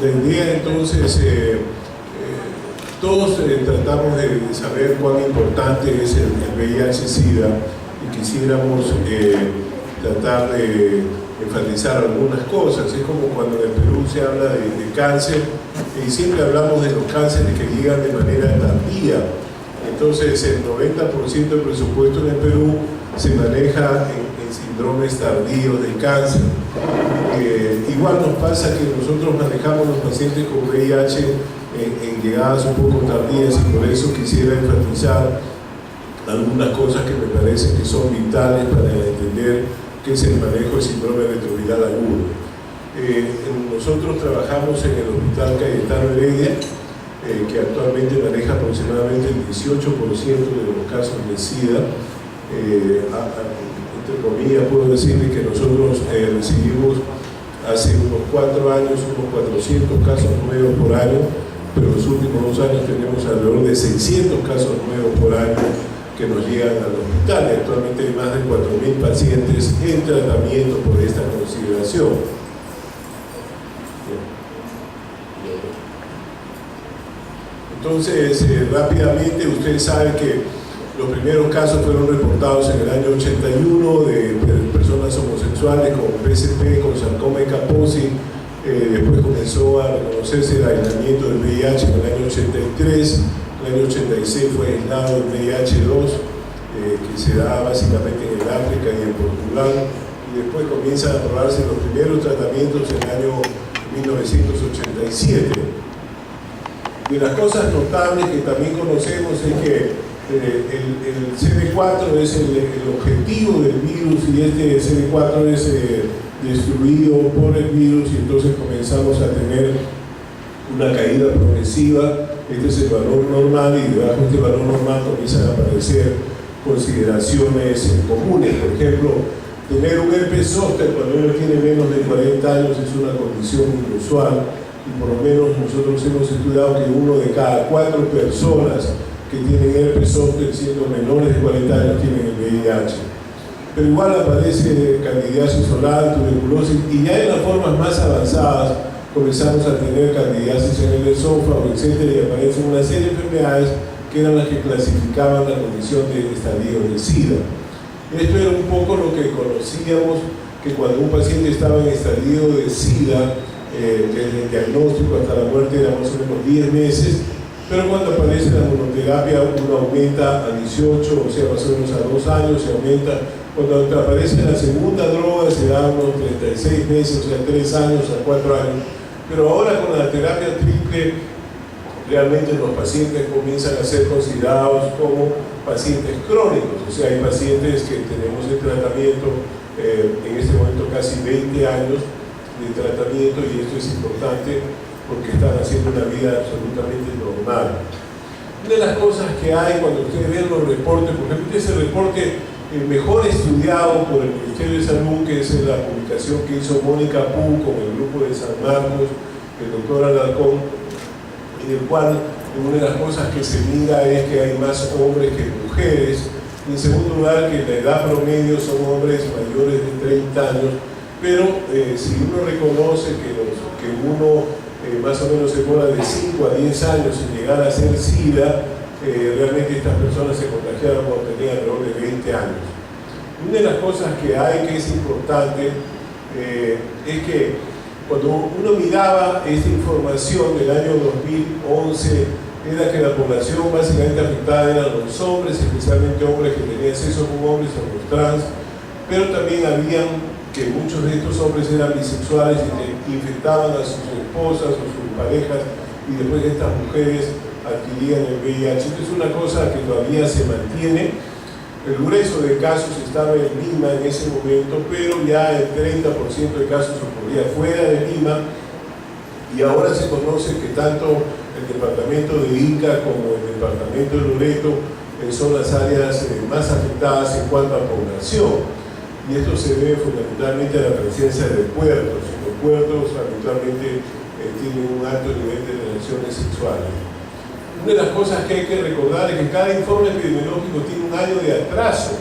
La idea entonces, todos tratamos de saber cuán importante es el VIH-Sida y quisiéramos tratar de enfatizar algunas cosas. Es como cuando en el Perú se habla de cáncer y siempre hablamos de los cánceres que llegan de manera tardía. Entonces el 90% del presupuesto en el Perú se maneja en síndromes tardíos del cáncer. Igual nos pasa que nosotros manejamos los pacientes con VIH en llegadas un poco tardías, y por eso quisiera enfatizar algunas cosas que me parecen que son vitales para entender qué es el manejo del síndrome retroviral agudo. Nosotros trabajamos en el Hospital Cayetano Heredia, que actualmente maneja aproximadamente el 18% de los casos de Sida. Entre comillas puedo decirles que nosotros recibimos hace unos 4 años unos 400 casos nuevos por año, pero en los últimos 2 años tenemos alrededor de 600 casos nuevos por año que nos llegan al hospital, y actualmente hay más de 4.000 pacientes en tratamiento por esta consideración. Entonces, rápidamente, ustedes saben que los primeros casos fueron reportados en el año 81 de personas homosexuales con PSP, con sarcoma y Kaposi. Después comenzó a reconocerse el aislamiento del VIH en el año 83. En el año 86 fue aislado el VIH-2, que se da básicamente en el África y en Portugal. Y después comienzan a probarse los primeros tratamientos en el año 1987. De las cosas notables que también conocemos es que el CD4 es el objetivo del virus, y este CD4 es destruido por el virus, y entonces comenzamos a tener una caída progresiva. Este es el valor normal, y debajo de este valor normal comienzan a aparecer consideraciones comunes. Por ejemplo, tener un herpes zóster cuando uno tiene menos de 40 años es una condición inusual, y por lo menos nosotros hemos estudiado que 1 de cada 4 personas que tienen herpes zóster siendo menores de 40 años tienen el VIH. Pero igual aparece candidiasis oral, tuberculosis, y ya en las formas más avanzadas comenzamos a tener candidiasis en el esófago, etc., y aparecen una serie de enfermedades que eran las que clasificaban la condición de estadio de Sida. Esto era un poco lo que conocíamos, que cuando un paciente estaba en estadio de Sida, desde el diagnóstico hasta la muerte era más o menos 10 meses, pero cuando aparece la monoterapia uno aumenta a 18, o sea, más o menos a 2 años se aumenta. Cuando aparece la segunda droga se da unos 36 meses, o sea, 3 años a 4 años. Pero ahora con la terapia triple, realmente los pacientes comienzan a ser considerados como pacientes crónicos, o sea, hay pacientes que tenemos en tratamiento en este momento casi 20 años de tratamiento, y esto es importante porque están haciendo una vida absolutamente normal. Una de las cosas que hay cuando ustedes ven los reportes, por ejemplo, ese reporte mejor estudiado por el Ministerio de Salud, que es la publicación que hizo Mónica Pú con el grupo de San Marcos, el doctor Alarcón, en el cual una de las cosas que se mira es que hay más hombres que mujeres. En segundo lugar, que la edad promedio son hombres mayores de 30 años, pero si uno reconoce que uno más o menos se demora de 5 a 10 años en llegar a ser Sida, realmente estas personas se contagiaron cuando tenían alrededor de 20 años. Una de las cosas que hay que es importante es que cuando uno miraba esta información del año 2011, era que la población básicamente afectada eran los hombres, especialmente hombres que tenían sexo con hombres o los trans, pero también habían que muchos de estos hombres eran bisexuales y que infectaban a sus esposas o sus parejas, y después estas mujeres adquirían el VIH. Esto es una cosa que todavía se mantiene. El grueso de casos estaba en Lima en ese momento, pero ya el 30% de casos ocurría fuera de Lima, y ahora se conoce que tanto el departamento de Ica como el departamento de Loreto son las áreas más afectadas en cuanto a población. Y esto se debe fundamentalmente a la presencia de puertos. Los puertos habitualmente tienen un alto nivel de relaciones sexuales. Una de las cosas que hay que recordar es que cada informe epidemiológico tiene un año de atraso.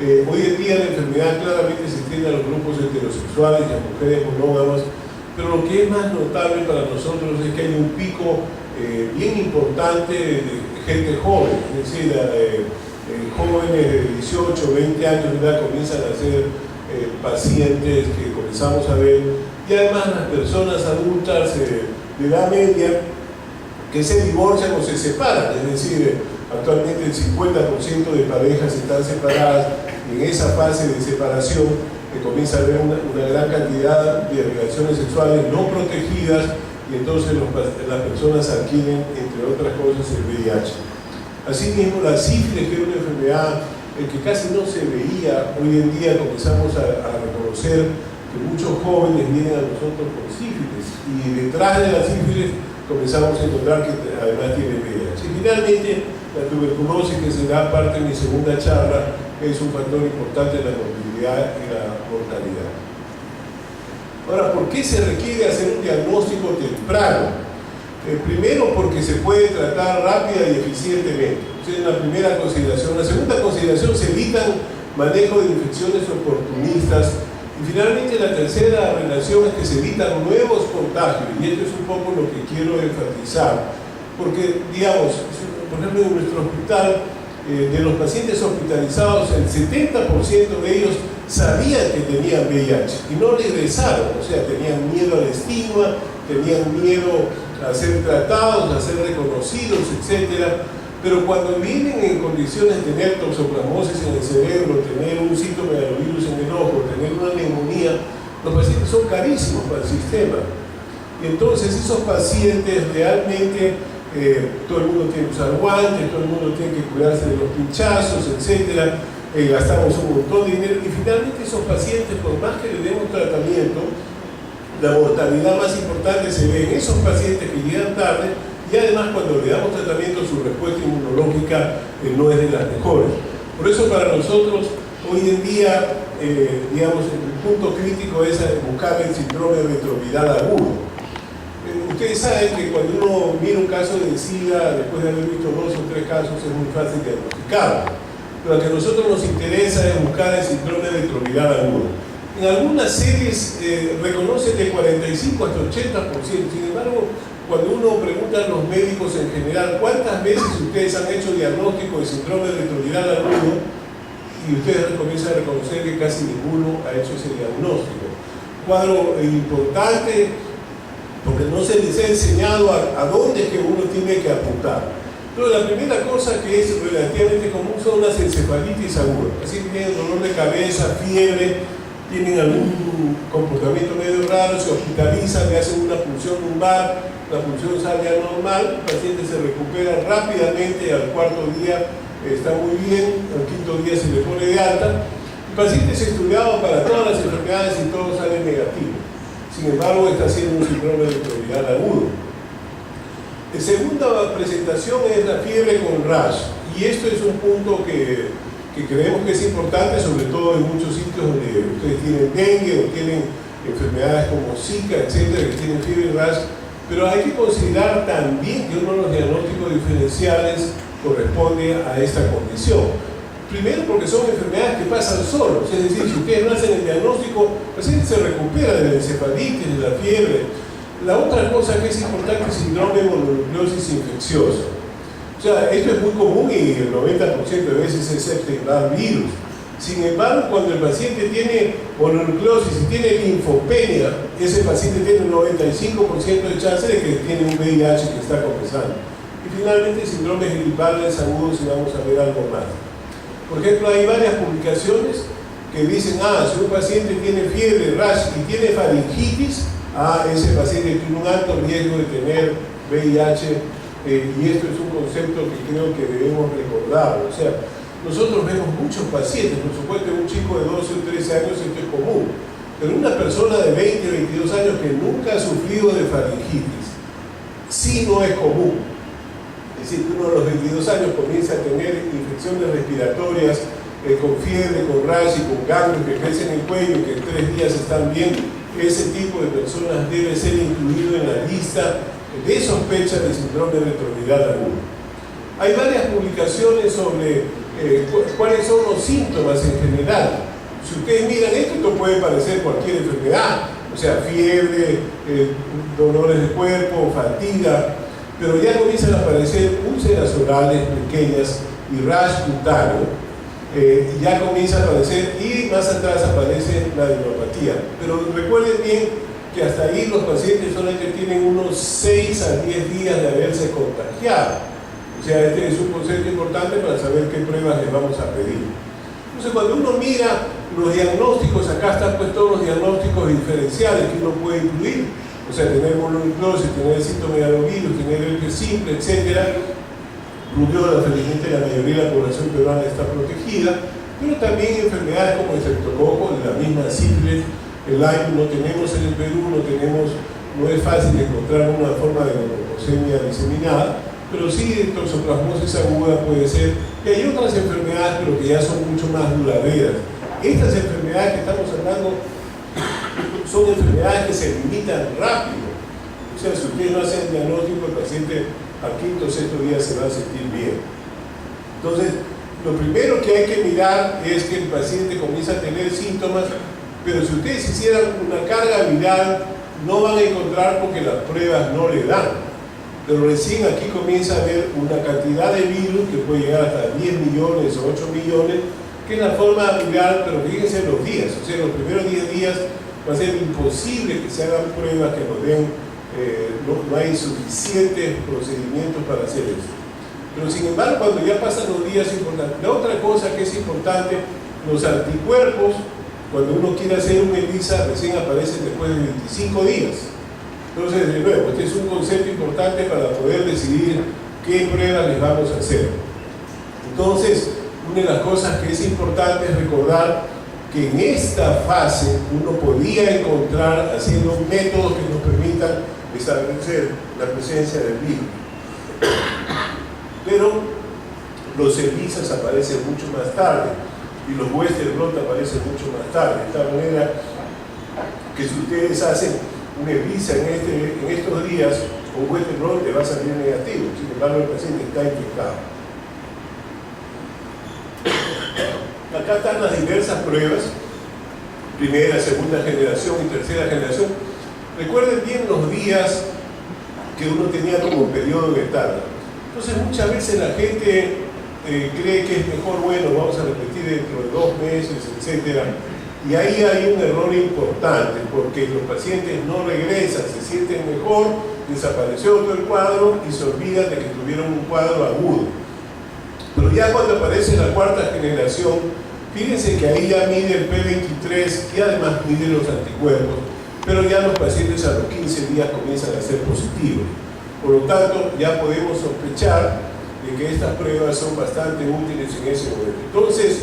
Hoy en día la enfermedad claramente se extiende a los grupos heterosexuales y a mujeres monógamas, pero lo que es más notable para nosotros es que hay un pico bien importante de gente joven, es decir, jóvenes de 18, 20 años de edad comienzan a ser pacientes que comenzamos a ver, y además las personas adultas de edad media que se divorcian o se separan, es decir, actualmente el 50% de parejas están separadas, y en esa fase de separación comienza a haber una gran cantidad de relaciones sexuales no protegidas, y entonces las personas adquieren, entre otras cosas, el VIH. Asimismo, la sífilis, que era una enfermedad que casi no se veía, hoy en día comenzamos a reconocer que muchos jóvenes vienen a nosotros con sífilis, y detrás de la sífilis comenzamos a encontrar que además tiene VIH. Y finalmente, la tuberculosis, que será parte de mi segunda charla, es un factor importante en la morbilidad y la mortalidad. Ahora, ¿por qué se requiere hacer un diagnóstico temprano? Primero, porque se puede tratar rápida y eficientemente. Esa es la primera consideración. La segunda consideración, se evitan manejo de infecciones oportunistas. Y finalmente, la tercera relación es que se evitan nuevos contagios. Y esto es un poco lo que quiero enfatizar. Porque, digamos, por ejemplo, en nuestro hospital, de los pacientes hospitalizados, el 70% de ellos sabían que tenían VIH y no regresaron, o sea, tenían miedo al estigma, tenían miedo a ser tratados, a ser reconocidos, etc. Pero cuando vienen en condiciones de tener toxoplasmosis en el cerebro, tener un citomegalovirus en el ojo, tener una neumonía, los pacientes son carísimos para el sistema. Y entonces esos pacientes realmente, todo el mundo tiene que usar guantes, todo el mundo tiene que cuidarse de los pinchazos, etc. Gastamos un montón de dinero, y finalmente esos pacientes, por más que le demos tratamiento, la mortalidad más importante se ve en esos pacientes que llegan tarde, y además cuando le damos tratamiento su respuesta inmunológica no es de las mejores. Por eso para nosotros hoy en día, digamos, el punto crítico es buscar el síndrome retroviral agudo. Ustedes saben que cuando uno mira un caso de Sida, después de haber visto 2 o 3 casos, es muy fácil diagnosticarlo. Pero lo que a nosotros nos interesa es buscar el síndrome retroviral agudo. En algunas series reconocen de 45 hasta 80%. Sin embargo, cuando uno pregunta a los médicos en general cuántas veces ustedes han hecho diagnóstico de síndrome retroviral agudo, y ustedes comienzan a reconocer que casi ninguno ha hecho ese diagnóstico. Cuadro importante, porque no se les ha enseñado a dónde es que uno tiene que apuntar. Pero la primera cosa que es relativamente común son las encefalitis agudas. Así que tienen dolor de cabeza, fiebre, tienen algún comportamiento medio raro, se hospitalizan, le hacen una punción lumbar, la punción sale anormal, el paciente se recupera rápidamente, al 4.º día está muy bien, al 5.º día se le pone de alta. El paciente es estudiado para todas las enfermedades y todo sale negativo. Sin embargo, está siendo un síndrome retroviral agudo. La segunda presentación es la fiebre con rash, y esto es un punto que creemos que es importante, sobre todo en muchos sitios donde ustedes tienen dengue o tienen enfermedades como Zika, etcétera, que tienen fiebre y rash, pero hay que considerar también que uno de los diagnósticos diferenciales corresponde a esta condición. Primero, porque son enfermedades que pasan solos, es decir, si ustedes no hacen el diagnóstico, el paciente se recupera de la encefalitis, de la fiebre. La otra cosa que es importante es el síndrome de mononucleosis infecciosa. O sea, esto es muy común y el 90% de veces es Epidemia virus. Sin embargo, cuando el paciente tiene mononucleosis y tiene linfopenia, ese paciente tiene un 95% de chance de que tiene un VIH que está comenzando. Y finalmente, síndromes gripales agudos, y vamos a ver algo más. Por ejemplo, hay varias publicaciones que dicen, si un paciente tiene fiebre, rash y tiene faringitis, ese paciente tiene un alto riesgo de tener VIH, y esto es un concepto que creo que debemos recordar. O sea, nosotros vemos muchos pacientes, por supuesto, un chico de 12 o 13 años esto es común, pero una persona de 20 o 22 años que nunca ha sufrido de faringitis, sí no es común. Es decir, uno a los 22 años comienza a tener infecciones respiratorias con fiebre, con rash y con ganglios que crecen en el cuello y que en 3 días están bien. Ese tipo de personas debe ser incluido en la lista de sospecha de síndrome retroviral agudo. Hay varias publicaciones sobre cuáles son los síntomas en general. Si ustedes miran esto puede parecer cualquier enfermedad. O o sea, fiebre, dolores de cuerpo, fatiga, pero ya comienzan a aparecer úlceras orales pequeñas y rash cutáneo, ya comienza a aparecer, y más atrás aparece la neuropatía. Pero recuerden bien que hasta ahí los pacientes solamente tienen unos 6 a 10 días de haberse contagiado. O sea, este es un concepto importante para saber qué pruebas les vamos a pedir. Entonces, cuando uno mira los diagnósticos, acá están pues todos los diagnósticos diferenciales que uno puede incluir. O sea, tener mononucleosis, tener citomegalovirus, tener herpes simple, etc. Rubiola, felizmente la mayoría de la población peruana está protegida, pero también enfermedades como el estreptococo, la misma sífilis, el Lyme no tenemos en el Perú, no es fácil encontrar una forma de leucemia diseminada, pero sí toxoplasmosis aguda puede ser, y hay otras enfermedades pero que ya son mucho más duraderas. Estas enfermedades que estamos hablando son enfermedades que se limitan rápido. O sea, si ustedes no hacen el diagnóstico, el paciente al quinto o sexto día se va a sentir bien. Entonces, lo primero que hay que mirar es que el paciente comienza a tener síntomas, pero si ustedes hicieran una carga viral, no van a encontrar porque las pruebas no le dan. Pero recién aquí comienza a haber una cantidad de virus que puede llegar hasta 10 millones o 8 millones, que es la forma viral, pero fíjense los días. O sea, los primeros 10 días va a ser imposible que se hagan pruebas que nos den. No hay suficientes procedimientos para hacer eso. Pero sin embargo, cuando ya pasan los días, es importante. La otra cosa que es importante, los anticuerpos, cuando uno quiere hacer un ELISA, recién aparecen después de 25 días. Entonces, de nuevo, este es un concepto importante para poder decidir qué pruebas les vamos a hacer. Entonces, una de las cosas que es importante es recordar que en esta fase uno podía encontrar haciendo métodos que nos permitan establecer la presencia del virus. Pero los ELISAs aparecen mucho más tarde y los Western blot aparecen mucho más tarde, de tal manera que si ustedes hacen un ELISA en estos días, un Western blot le va a salir negativo, sin embargo el paciente está infectado. Acá están las diversas pruebas, primera, segunda generación y tercera generación. Recuerden bien los días que uno tenía como periodo de tarda. Entonces muchas veces la gente cree que es mejor, bueno, vamos a repetir dentro de 2 meses, etc. Y ahí hay un error importante, porque los pacientes no regresan, se sienten mejor, desapareció todo el cuadro y se olvidan de que tuvieron un cuadro agudo. Pero ya cuando aparece la cuarta generación, fíjense que ahí ya mide el P23 y además mide los anticuerpos, pero ya los pacientes a los 15 días comienzan a ser positivos. Por lo tanto, ya podemos sospechar de que estas pruebas son bastante útiles en ese momento. Entonces,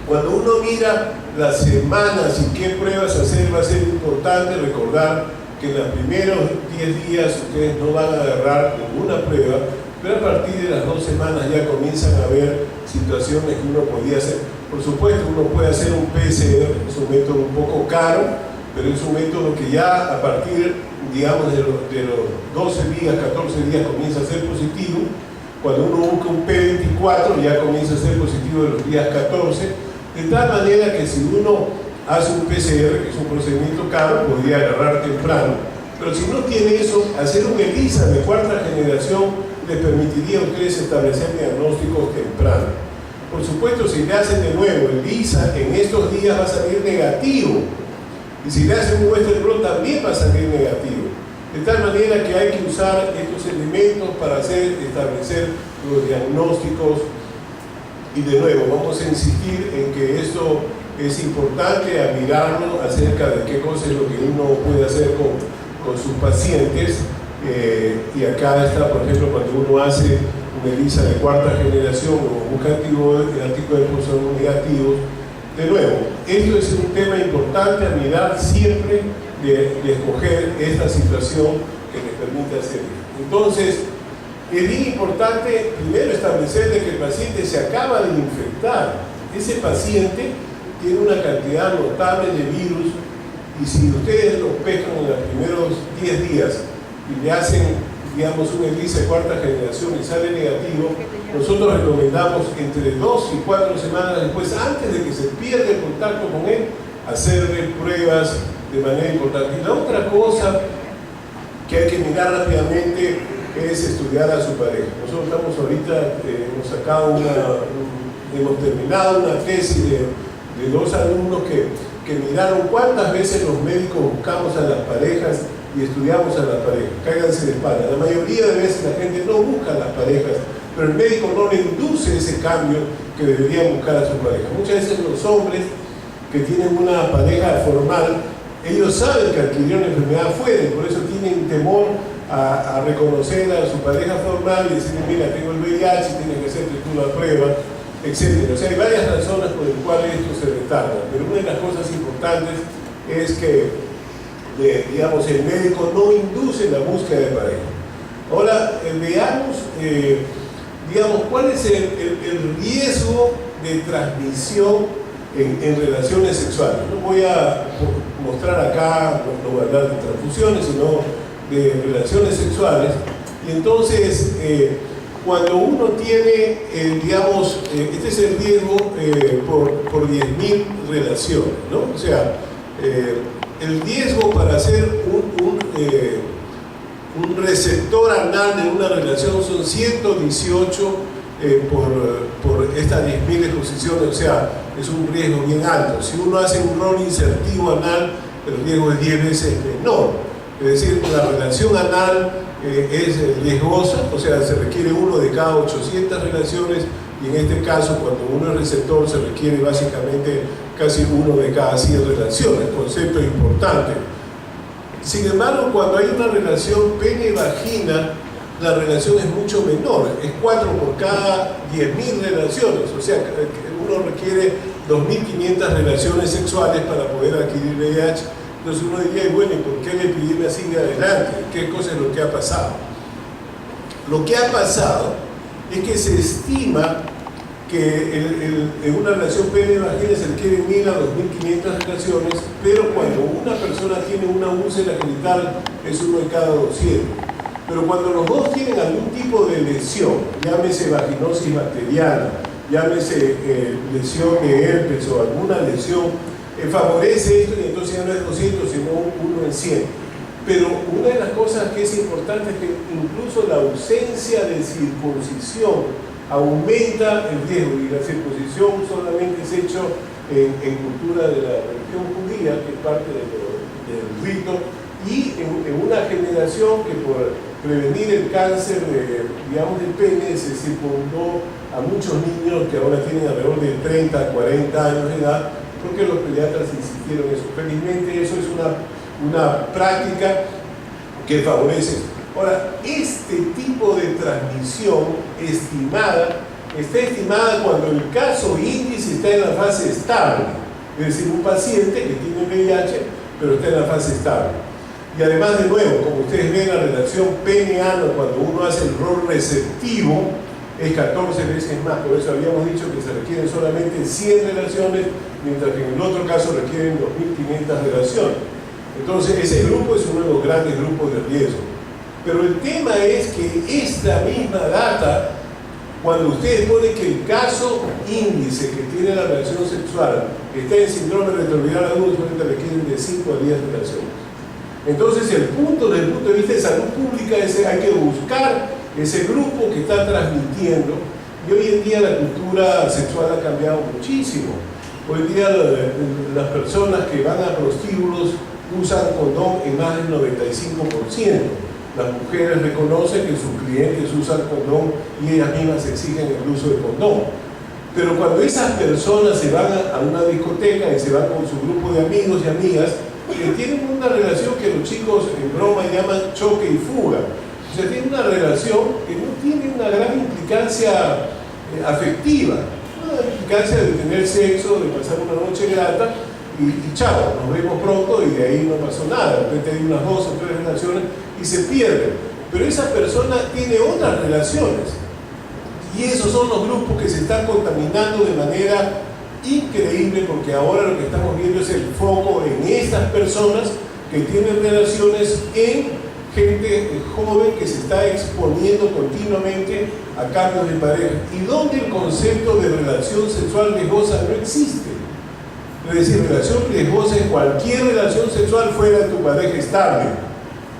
cuando uno mira las semanas y qué pruebas hacer, va a ser importante recordar que en los primeros 10 días ustedes no van a agarrar ninguna prueba, pero a partir de las 2 semanas ya comienzan a haber situaciones que uno podía hacer. Por supuesto, uno puede hacer un PCR, es un método un poco caro, pero es un método que ya a partir, digamos, de los 12 días, 14 días comienza a ser positivo. Cuando uno busca un P24 ya comienza a ser positivo de los días 14, de tal manera que si uno hace un PCR, que es un procedimiento caro, podría agarrar temprano. Pero si no tiene eso, hacer un ELISA de cuarta generación les permitiría a ustedes establecer diagnósticos tempranos. Por supuesto, si le hacen de nuevo el ELISA, en estos días va a salir negativo. Y si le hacen un Western blot también va a salir negativo. De tal manera que hay que usar estos elementos para establecer los diagnósticos. Y de nuevo, vamos a insistir en que esto es importante a mirarlo acerca de qué cosa es lo que uno puede hacer con sus pacientes. Y acá está, por ejemplo, cuando uno hace una ELISA de cuarta generación o busca anticuerpos son negativos. De nuevo, esto es un tema importante a mirar siempre de escoger esta situación que les permite hacer. Entonces, es bien importante primero establecer de que el paciente se acaba de infectar. Ese paciente tiene una cantidad notable de virus y si ustedes lo pescan en los primeros 10 días y le hacen, digamos, un ELISA de cuarta generación y sale negativo, nosotros recomendamos entre 2 y 4 semanas después, antes de que se pierda el contacto con él, hacerle pruebas de manera importante. Y la otra cosa que hay que mirar rápidamente es estudiar a su pareja. Nosotros estamos ahorita, hemos terminado una tesis de 2 alumnos que miraron cuántas veces los médicos buscamos a las parejas y estudiamos a las parejas. Cáiganse de espalda. La mayoría de veces la gente no busca a las parejas, pero el médico no le induce ese cambio que deberían buscar a sus parejas. Muchas veces los hombres que tienen una pareja formal, ellos saben que adquirieron una enfermedad afuera y por eso tienen temor a reconocer a su pareja formal y decirle, mira, tengo el VIH, tienes que hacerte tú la prueba, etc. O sea, hay varias razones por las cuales esto se retarda, pero una de las cosas importantes es que, digamos, el médico no induce la búsqueda de pareja. Ahora, veamos, digamos, cuál es el riesgo de transmisión en relaciones sexuales. No voy a mostrar acá, no voy a hablar de transfusiones, sino de relaciones sexuales. Y entonces, cuando uno tiene, digamos, este es el riesgo por 10.000 relaciones, ¿no? O sea, el riesgo para hacer un receptor anal de una relación son 118 por estas 10.000 exposiciones, o sea, es un riesgo bien alto. Si uno hace un rol insertivo anal, el riesgo es 10 veces menor. Es decir, la relación anal es riesgosa, o sea, se requiere 1 de cada 800 relaciones, y en este caso, cuando uno es receptor, se requiere básicamente casi 1 de cada 100 relaciones, concepto importante. Sin embargo, cuando hay una relación pene-vagina, la relación es mucho menor, es 4 por cada 10.000 relaciones, o sea, uno requiere 2.500 relaciones sexuales para poder adquirir VIH. Entonces uno diría, bueno, ¿y por qué la epidemia sigue adelante? ¿Qué cosa es lo que ha pasado? Lo que ha pasado es que se estima que en una relación pene-vagina se requieren 1.000 a 2.500 relaciones, pero cuando una persona tiene una úlcera genital es 1 de cada 200. Pero cuando los dos tienen algún tipo de lesión, llámese vaginosis bacteriana, llámese lesión de herpes o alguna lesión, favorece esto y entonces ya no es 200 sino 1 en 100. Pero una de las cosas que es importante es que incluso la ausencia de circuncisión aumenta el riesgo, y la circuncisión solamente es hecho en cultura de la religión judía, que es parte del rito, y en una generación que por prevenir el cáncer digamos del pene se circundó a muchos niños que ahora tienen alrededor de 30, 40 años de edad, porque los pediatras insistieron en eso. Felizmente eso es una práctica que favorece. Ahora, este tipo de transmisión está estimada cuando el caso índice está en la fase estable, es decir, un paciente que tiene VIH pero está en la fase estable. Y además, de nuevo, como ustedes ven, la relación pene-ano, cuando uno hace el rol receptivo, es 14 veces más. Por eso habíamos dicho que se requieren solamente 100 relaciones, mientras que en el otro caso requieren 2.500 relaciones. Entonces, ese grupo es uno de los grandes grupos de riesgo. Pero el tema es que esta misma data, cuando ustedes ponen que el caso índice que tiene la relación sexual está en síndrome retroviral agudo, requieren de 5 a 10 relaciones. Entonces, desde el punto de vista de salud pública, hay que buscar ese grupo que está transmitiendo. Y hoy en día la cultura sexual ha cambiado muchísimo. Hoy en día las personas que van a prostíbulos usan condón en más del 95%. Las mujeres reconocen que sus clientes usan condón y ellas mismas exigen el uso de condón. Pero cuando esas personas se van a una discoteca y se van con su grupo de amigos y amigas, tienen una relación que los chicos en broma llaman choque y fuga. O sea, tienen una relación que no tiene una gran implicancia afectiva, una implicancia de tener sexo, de pasar una noche grata y chao, nos vemos pronto y de ahí no pasó nada. De repente hay unas 2 o 3 relaciones y se pierden. Pero esa persona tiene otras relaciones y esos son los grupos que se están contaminando de manera increíble, porque ahora lo que estamos viendo es el foco en estas personas que tienen relaciones en gente joven que se está exponiendo continuamente a cambios de pareja y donde el concepto de relación sexual riesgosa no existe. Es decir, relación riesgosa es cualquier relación sexual fuera de tu pareja estable.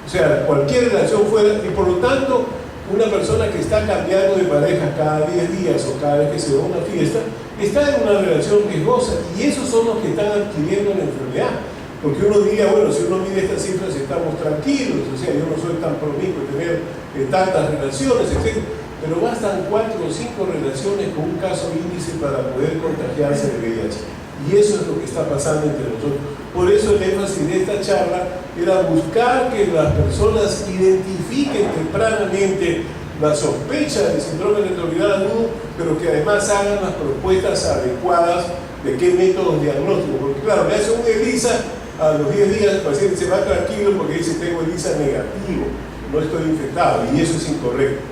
O sea, cualquier relación fuera, y por lo tanto, una persona que está cambiando de pareja cada 10 días o cada vez que se va a una fiesta, está en una relación riesgosa, y esos son los que están adquiriendo la enfermedad. Porque uno diría, bueno, si uno mide estas cifras estamos tranquilos, o sea, yo no soy tan promiscuo de tener tantas relaciones, etc. Pero bastan 4 o 5 relaciones con un caso índice para poder contagiarse de VIH. Y eso es lo que está pasando entre nosotros. Por eso el énfasis de esta charla era buscar que las personas identifiquen tempranamente la sospecha del síndrome retroviral agudo, pero que además hagan las propuestas adecuadas de qué métodos diagnósticos. Porque claro, le hace un ELISA, a los 10 días el paciente se va tranquilo porque dice tengo ELISA negativo, no estoy infectado, y eso es incorrecto.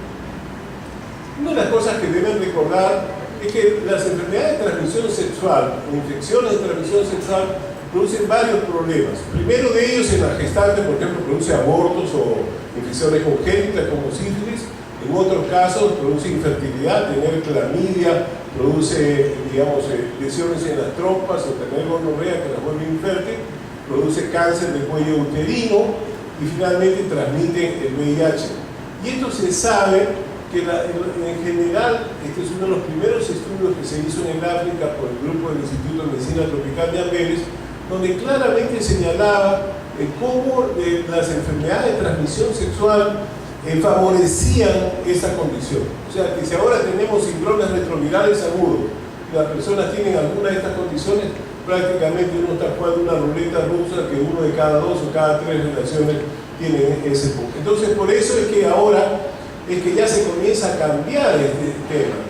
Una de las cosas que deben recordar es que las enfermedades de transmisión sexual o infecciones de transmisión sexual producen varios problemas. Primero de ellos, en la gestante, por ejemplo, produce abortos o infecciones congénitas como sífilis. En otros casos produce infertilidad, tener clamidia, produce, digamos, lesiones en las trompas o tener gonorrea que las vuelve infértil, produce cáncer del cuello uterino y finalmente transmite el VIH. Y esto se sabe que en general, este es uno de los primeros estudios que se hizo en el África por el grupo del Instituto de Medicina Tropical de Amberes, donde claramente señalaba cómo las enfermedades de transmisión sexual favorecían esa condición. O sea, que si ahora tenemos síndromes retrovirales agudos y las personas tienen alguna de estas condiciones, prácticamente uno está jugando una ruleta rusa que uno de cada 2 o cada 3 relaciones tiene ese punto. Entonces, por eso es que ahora es que ya se comienza a cambiar este tema.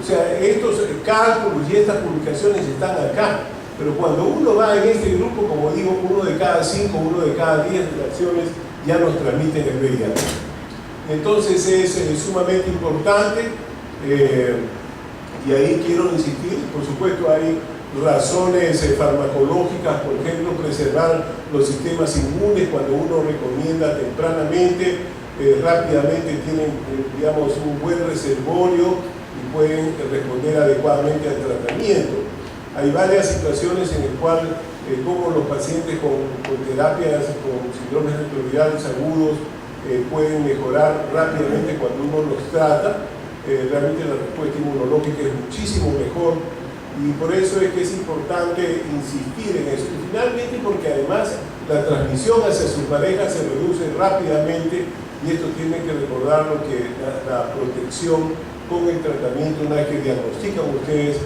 O sea, estos cálculos y estas publicaciones están acá, pero cuando uno va en este grupo, como digo, 1 de cada 5, 1 de cada 10 relaciones ya nos transmiten el VIH. Entonces es sumamente importante, y ahí quiero insistir, por supuesto hay razones farmacológicas, por ejemplo, preservar los sistemas inmunes cuando uno recomienda tempranamente, rápidamente tienen, digamos, un buen reservorio y pueden responder adecuadamente al tratamiento. Hay varias situaciones en las cuales, como los pacientes con terapias, con síndromes retrovirales agudos, pueden mejorar rápidamente cuando uno los trata. Realmente la respuesta inmunológica es muchísimo mejor, y por eso es que es importante insistir en eso. Y finalmente porque además la transmisión hacia sus parejas se reduce rápidamente, y esto tiene que recordarlo, que la protección con el tratamiento, una vez que diagnostican ustedes,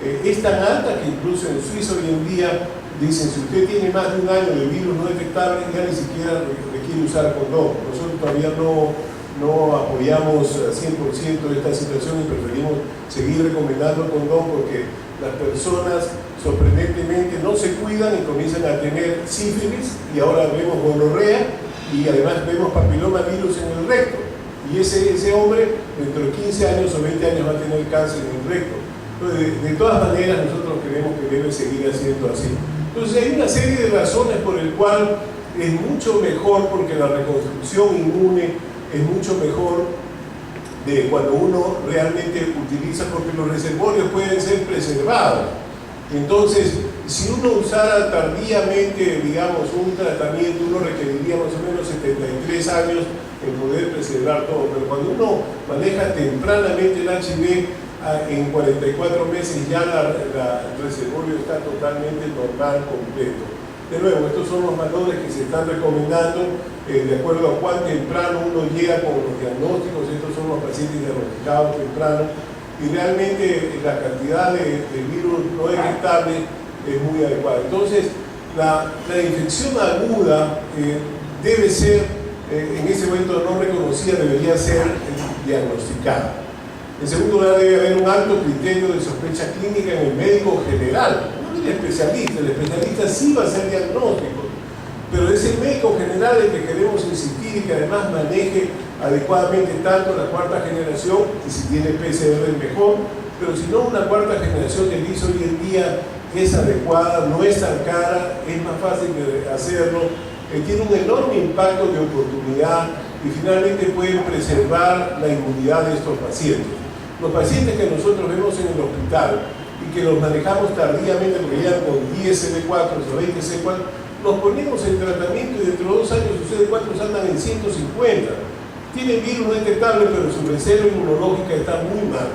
es tan alta que incluso en Suiza hoy en día dicen, si usted tiene más de 1 año de virus no detectable, ya ni siquiera requiere usar condón. Nosotros todavía no apoyamos al 100% esta situación y preferimos seguir recomendando el condón, porque las personas sorprendentemente no se cuidan y comienzan a tener sífilis, y ahora vemos gonorrea, y además vemos papilomavirus en el recto, y ese hombre dentro de 15 años o 20 años va a tener cáncer en el recto. Entonces, de todas maneras nosotros creemos que debe seguir haciendo así. Entonces hay una serie de razones por el cual es mucho mejor, porque la reconstrucción inmune es mucho mejor de cuando uno realmente utiliza, porque los reservorios pueden ser preservados. Entonces, si uno usara tardíamente, digamos, un tratamiento, uno requeriría más o menos 73 años en poder preservar todo, pero cuando uno maneja tempranamente el HIV, en 44 meses ya el reservorio está totalmente normal, completo. De nuevo, estos son los valores que se están recomendando de acuerdo a cuán temprano uno llega con los diagnósticos. Estos son los pacientes diagnosticados temprano, y realmente la cantidad de virus no detectable es muy adecuada. Entonces, la infección aguda debe ser, en ese momento no reconocida, debería ser diagnosticada. En segundo lugar, debe haber un alto criterio de sospecha clínica en el médico general, no el especialista. El especialista sí va a hacer diagnóstico, pero es el médico general el que queremos insistir, y que además maneje adecuadamente tanto la 4ª generación, y si tiene PCR mejor, pero si no, una 4ª generación de LIS hoy en día es adecuada, no es tan cara, es más fácil de hacerlo, tiene un enorme impacto de oportunidad, y finalmente pueden preservar la inmunidad de estos pacientes. Los pacientes que nosotros vemos en el hospital y que los manejamos tardíamente porque ya con 10 CD4 o 20 CD4, los ponemos en tratamiento y dentro de 2 años sus CD4 andan en 150. Tienen virus no detectable, pero su reserva inmunológica está muy mal.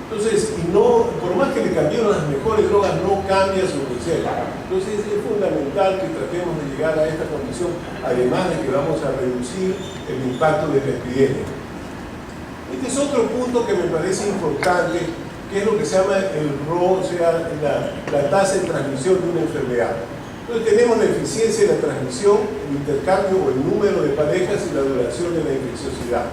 Entonces, y no, por más que le cambiaron las mejores drogas, no cambia su reserva. Entonces, es fundamental que tratemos de llegar a esta condición, además de que vamos a reducir el impacto de la epidemia. Este es otro punto que me parece importante, que es lo que se llama el RO, o sea, la tasa de transmisión de una enfermedad. Entonces tenemos la eficiencia de la transmisión, el intercambio o el número de parejas y la duración de la infecciosidad.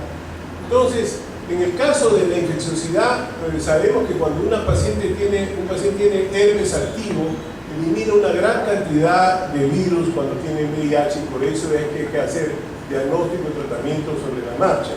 Entonces, en el caso de la infecciosidad, sabemos que cuando un paciente tiene herpes activo, elimina una gran cantidad de virus cuando tiene VIH, y por eso es que hay que hacer diagnóstico y tratamiento sobre la marcha.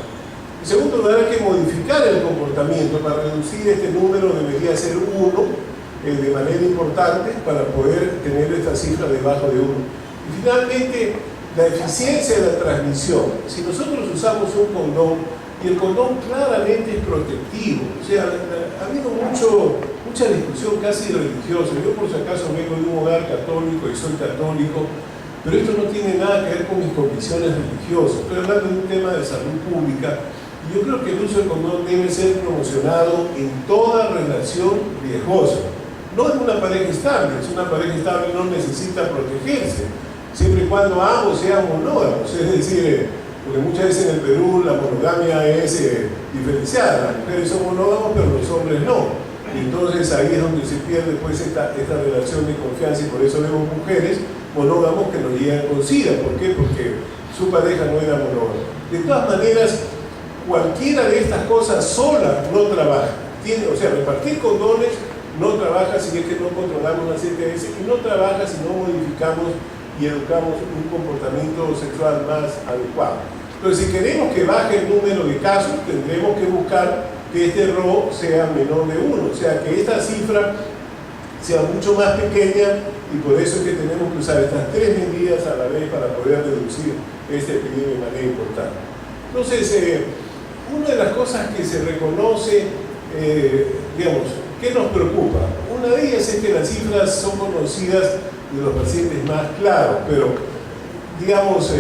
En segundo lugar, hay que modificar el comportamiento. Para reducir este número debería ser 1 de manera importante para poder tener esta cifra debajo de 1. Y finalmente, la eficiencia de la transmisión. Si nosotros usamos un condón, y el condón claramente es protectivo, o sea, ha habido mucha discusión casi religiosa. Yo por si acaso vengo de un hogar católico y soy católico, pero esto no tiene nada que ver con mis convicciones religiosas. Estoy hablando de un tema de salud pública. Yo creo que el uso del condón debe ser promocionado en toda relación riesgosa. No en una pareja estable. Si una pareja estable no necesita protegerse, siempre y cuando ambos sean monógamos. Es decir, porque muchas veces en el Perú la monogamia es diferenciada. Las mujeres son monógamos, pero los hombres no. Y entonces ahí es donde se pierde pues, esta relación de confianza, y por eso vemos mujeres monógamos que nos llegan con SIDA. ¿Por qué? Porque su pareja no era monógama. De todas maneras, cualquiera de estas cosas sola no trabaja. O sea, repartir condones no trabaja si es que no controlamos la CTS, y no trabaja si no modificamos y educamos un comportamiento sexual más adecuado. Entonces, si queremos que baje el número de casos, tendremos que buscar que este RO sea menor de 1, o sea, que esta cifra sea mucho más pequeña, y por eso es que tenemos que usar estas 3 medidas a la vez para poder reducir este epidemia de manera importante. Entonces, una de las cosas que se reconoce, digamos, ¿qué nos preocupa? Una de ellas es que las cifras son conocidas de los pacientes más claros, pero digamos,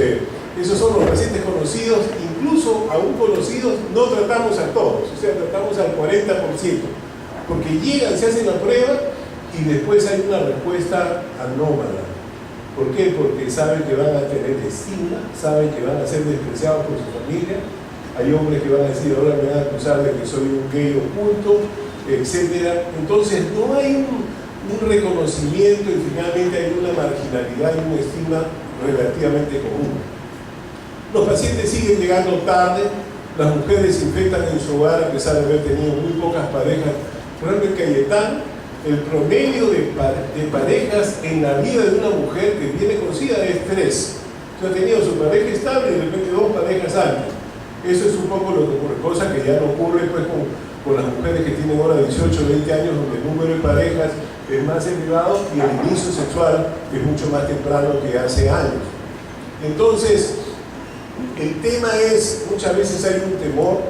esos son los pacientes conocidos. Incluso aún conocidos no tratamos a todos, o sea, tratamos al 40%, porque llegan, se hacen la prueba y después hay una respuesta anómala. ¿Por qué? Porque saben que van a tener estigma, saben que van a ser despreciados por su familia. Hay hombres que van a decir, ahora me van a acusar de que soy un gay oculto, etc. Entonces no hay un reconocimiento, y finalmente hay una marginalidad y un estigma relativamente común. Los pacientes siguen llegando tarde, las mujeres se infectan en su hogar a pesar de haber tenido muy pocas parejas. Por ejemplo, en Cayetán, el promedio de parejas en la vida de una mujer que viene con SIDA es 3. O sea, ha tenido su pareja estable y de repente 2 parejas antes. Eso es un poco lo que ocurre, cosa que ya no ocurre pues, con las mujeres que tienen ahora 18 o 20 años, donde el número de parejas es más elevado y el inicio sexual es mucho más temprano que hace años. Entonces, el tema es, muchas veces hay un temor,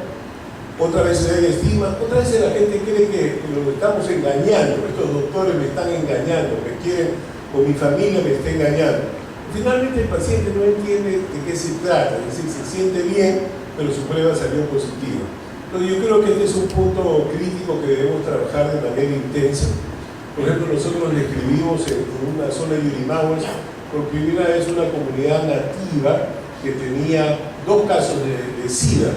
otras veces hay estigma, otras veces la gente cree que lo estamos engañando, estos doctores me están engañando, me quieren, o mi familia me está engañando. Finalmente el paciente no entiende de qué se trata, es decir, se siente bien, pero su prueba salió positiva. Entonces yo creo que este es un punto crítico que debemos trabajar de manera intensa. Por ejemplo, nosotros le escribimos en una zona de Yurimaues, por primera vez una comunidad nativa que tenía 2 casos de SIDA.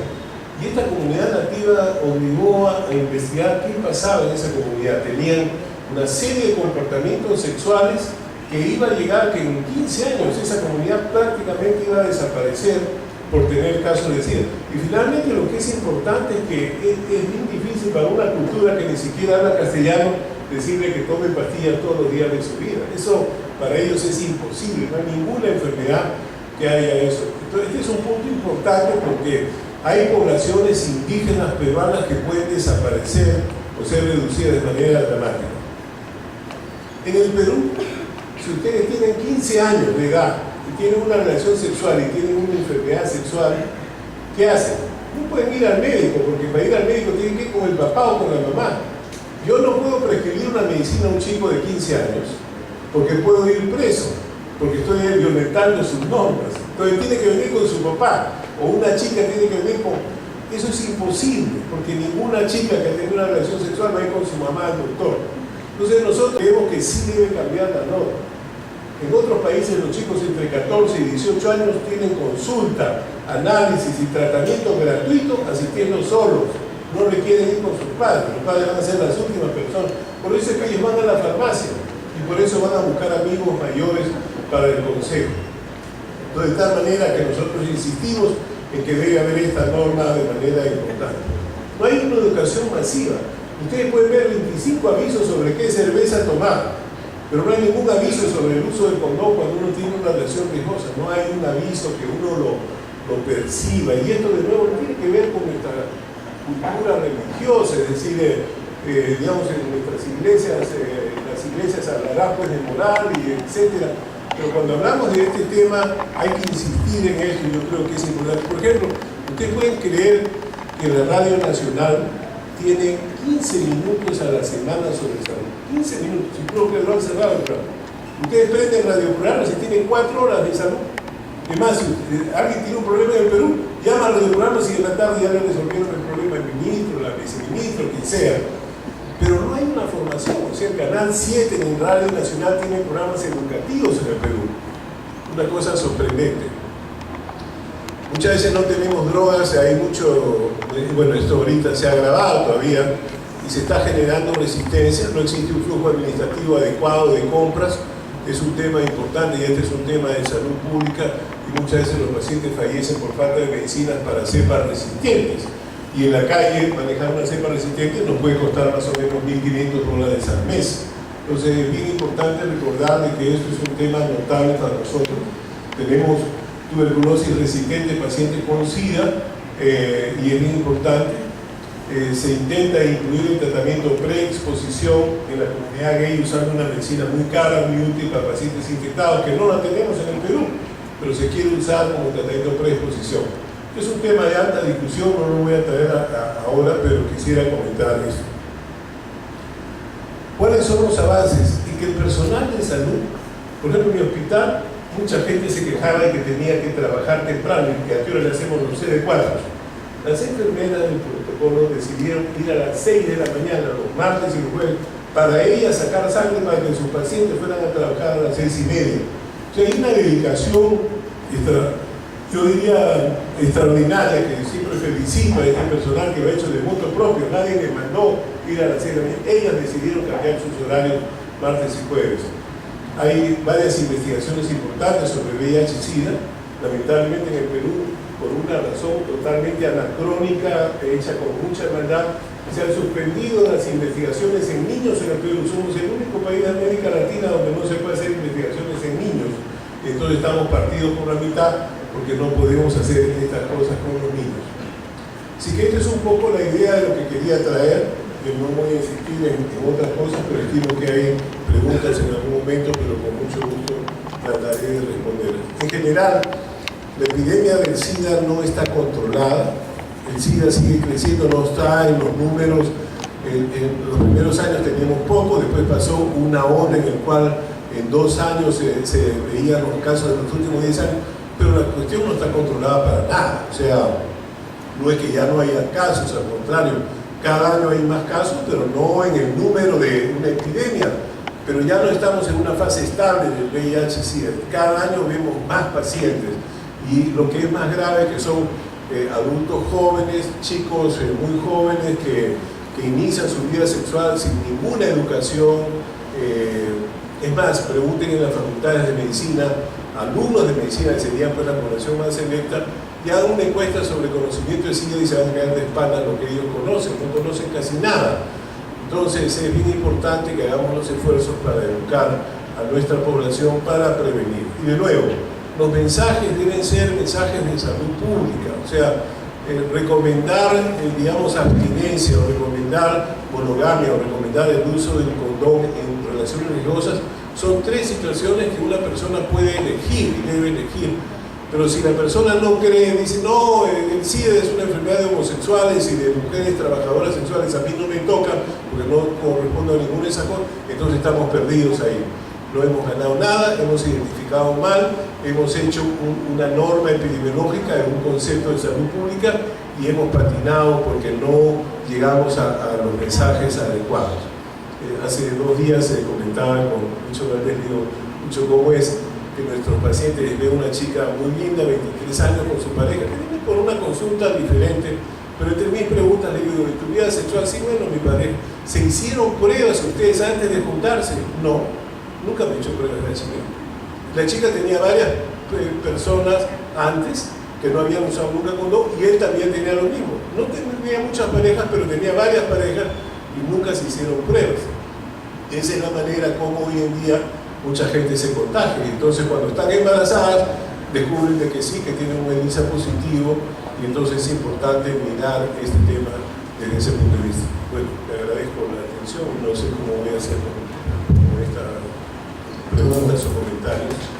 Y esta comunidad nativa obligó a investigar qué pasaba en esa comunidad. Tenían una serie de comportamientos sexuales que iba a llegar que en 15 años esa comunidad prácticamente iba a desaparecer por tener casos de SIDA. Y finalmente lo que es importante es que es bien difícil para una cultura que ni siquiera habla castellano decirle que tome pastillas todos los días de su vida. Eso para ellos es imposible, no hay ninguna enfermedad que haya eso. Entonces este es un punto importante porque hay poblaciones indígenas peruanas que pueden desaparecer o ser reducidas de manera dramática. En el Perú, si ustedes tienen 15 años de edad y tienen una relación sexual y tienen una enfermedad sexual, ¿qué hacen? No pueden ir al médico, porque para ir al médico tienen que ir con el papá o con la mamá. Yo no puedo prescribir una medicina a un chico de 15 años porque puedo ir preso, porque estoy violentando sus normas. Entonces tiene que venir con su papá, o una chica tiene que venir con... Eso es imposible, porque ninguna chica que tenga una relación sexual va a ir con su mamá al doctor. Entonces nosotros creemos que sí debe cambiar la norma. En otros países los chicos entre 14 y 18 años tienen consulta, análisis y tratamiento gratuito asistiendo solos. No requieren ir con sus padres. Los padres van a ser las últimas personas. Por eso es que ellos van a la farmacia y por eso van a buscar amigos mayores para el consejo. Entonces, de tal manera que nosotros insistimos en que debe haber esta norma de manera importante. No hay una educación masiva. Ustedes pueden ver 25 avisos sobre qué cerveza tomar, pero no hay ningún aviso sobre el uso del condón cuando uno tiene una relación riesgosa. No hay un aviso que uno lo perciba. Y esto, de nuevo, tiene que ver con nuestra cultura religiosa, es decir, digamos, en nuestras iglesias, las iglesias hablarán pues de moral y etcétera. Pero cuando hablamos de este tema hay que insistir en esto y yo creo que es importante. Por ejemplo, ustedes pueden creer que la Radio Nacional tiene 15 minutos a la semana sobre salud. 15 minutos, si creo que lo han cerrado el programa. Ustedes prenden radioprogramas y tienen 4 horas de salud. Además, si alguien tiene un problema en el Perú, llama al radioprograma y en la tarde ya le resolvieron el problema al ministro, la viceministra, quien sea. Pero no hay una formación. O sea, el Canal 7 en Radio Nacional tiene programas educativos en el Perú. Una cosa sorprendente. Muchas veces no tenemos drogas, hay mucho, bueno, esto ahorita se ha agravado todavía y se está generando resistencia, no existe un flujo administrativo adecuado de compras, es un tema importante y este es un tema de salud pública y muchas veces los pacientes fallecen por falta de medicinas para cepas resistentes y en la calle manejar una cepa resistente nos puede costar más o menos $1.500 al mes. Entonces es bien importante recordarle que esto es un tema notable para nosotros. Tenemos tuberculosis resistente, pacientes con Sida, y es bien importante. Se intenta incluir el tratamiento pre-exposición en la comunidad gay usando una medicina muy cara, muy útil para pacientes infectados, que no la tenemos en el Perú, pero se quiere usar como tratamiento pre-exposición. Es un tema de alta discusión, no lo voy a traer ahora, pero quisiera comentar esto. ¿Cuáles son los avances? Y que el personal de salud, por ejemplo, en mi hospital, mucha gente se quejaba de que tenía que trabajar temprano y que a qué hora le hacemos los CD4. Las enfermeras del protocolo decidieron ir a las 6 de la mañana, los martes y los jueves, para ellas sacar sangre para que sus pacientes fueran a trabajar a las 6:30. O sea, hay una dedicación, yo diría, extraordinaria, que siempre felicito a este personal que lo ha hecho de moto propio. Nadie les mandó ir a las 6 de la mañana. Ellas decidieron cambiar sus horarios martes y jueves. Hay varias investigaciones importantes sobre VIH y Sida. Lamentablemente en el Perú, por una razón totalmente anacrónica, hecha con mucha maldad, se han suspendido las investigaciones en niños en el Perú. Somos el único país de América Latina donde no se puede hacer investigaciones en niños. Entonces estamos partidos por la mitad porque no podemos hacer estas cosas con los niños. Así que esta es un poco la idea de lo que quería traer. Que no voy a insistir en otras cosas, pero estimo que hay preguntas en algún momento, pero con mucho gusto trataré de responder. En general, la epidemia del SIDA no está controlada. El SIDA sigue creciendo, no está en los números. En los primeros años teníamos poco, después pasó una ola en el cual en 2 años se veían los casos de los últimos 10 años, pero la cuestión no está controlada para nada. O sea, no es que ya no haya casos, al contrario. Cada año hay más casos, pero no en el número de una epidemia. Pero ya no estamos en una fase estable del VIH-Sida. Cada año vemos más pacientes. Y lo que es más grave es que son adultos jóvenes, chicos muy jóvenes que inician su vida sexual sin ninguna educación. Es más, pregunten en las facultades de medicina, alumnos de medicina, que serían pues la población más selecta, y hagan una encuesta sobre conocimiento de SIDA y se van a caer de espalda lo que ellos conocen, no conocen casi nada. Entonces es bien importante que hagamos los esfuerzos para educar a nuestra población para prevenir. Y de nuevo, los mensajes deben ser mensajes de salud pública, o sea, recomendar, digamos, abstinencia, o recomendar monogamia, o recomendar el uso del condón en relaciones religiosas, son 3 situaciones que una persona puede elegir y debe elegir. Pero si la persona no cree, dice, no, el SIDA es una enfermedad de homosexuales y de mujeres trabajadoras sexuales, a mí no me toca, porque no correspondo a ninguna de esas cosas, entonces estamos perdidos ahí. No hemos ganado nada, hemos identificado mal, hemos hecho una norma epidemiológica de un concepto de salud pública y hemos patinado porque no llegamos a los mensajes adecuados. Hace 2 días comentaba con mucho cómo es que nuestros pacientes ven una chica muy linda, 23 años, con su pareja, que viene por una consulta diferente, pero entre mis preguntas le digo, ¿tu vida sexual? Sí, bueno, mi pareja. ¿Se hicieron pruebas ustedes antes de juntarse? No, nunca me he hecho pruebas la chica. La chica tenía varias personas antes que no habían usado nunca condón y él también tenía lo mismo. No tenía muchas parejas, pero tenía varias parejas y nunca se hicieron pruebas. Esa es la manera como hoy en día mucha gente se contagia. Entonces, cuando están embarazadas, descubren de que sí, que tienen un ELISA positivo, y entonces es importante mirar este tema desde ese punto de vista. Bueno, le agradezco la atención, no sé cómo voy a hacer con estas preguntas o comentarios.